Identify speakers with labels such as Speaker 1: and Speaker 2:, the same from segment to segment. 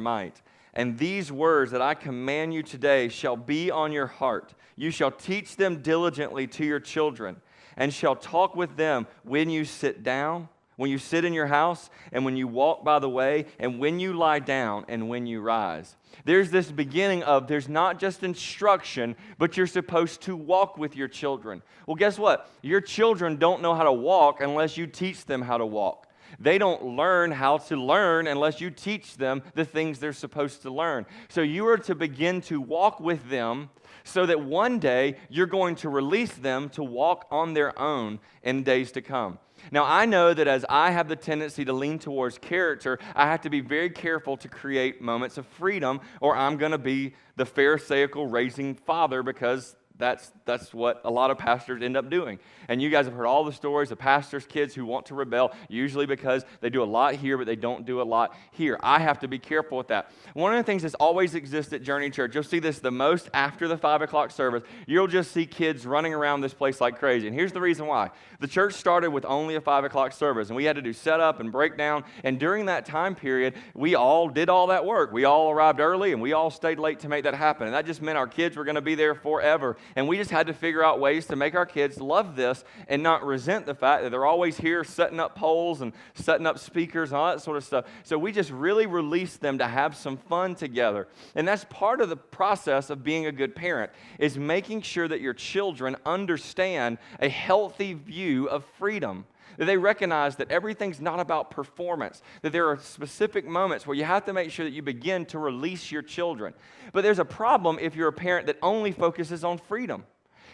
Speaker 1: might. And these words that I command you today shall be on your heart. You shall teach them diligently to your children, and shall talk with them when you sit down, when you sit in your house, and when you walk by the way, and when you lie down, and when you rise. There's this beginning of, there's not just instruction, but you're supposed to walk with your children. Well, guess what? Your children don't know how to walk unless you teach them how to walk. They don't learn how to learn unless you teach them the things they're supposed to learn. So you are to begin to walk with them so that one day you're going to release them to walk on their own in days to come. Now, I know that as I have the tendency to lean towards character, I have to be very careful to create moments of freedom, or I'm going to be the pharisaical raising father, because that's what a lot of pastors end up doing. And you guys have heard all the stories of pastors' kids who want to rebel, usually because they do a lot here, but they don't do a lot here. I have to be careful with that. One of the things that's always exists at Journey Church, you'll see this the most after the 5 o'clock service, you'll just see kids running around this place like crazy. And here's the reason why. The church started with only a 5 o'clock service, and we had to do setup and breakdown. And during that time period, we all did all that work. We all arrived early, and we all stayed late to make that happen. And that just meant our kids were going to be there forever. And we just had to figure out ways to make our kids love this and not resent the fact that they're always here setting up poles and setting up speakers and all that sort of stuff. So we just really released them to have some fun together. And that's part of the process of being a good parent, is making sure that your children understand a healthy view of freedom. That they recognize that everything's not about performance, that there are specific moments where you have to make sure that you begin to release your children. But there's a problem if you're a parent that only focuses on freedom.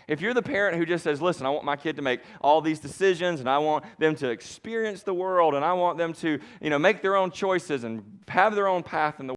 Speaker 1: If you're the parent who just says, listen, I want my kid to make all these decisions, and I want them to experience the world, and I want them to, make their own choices and have their own path in the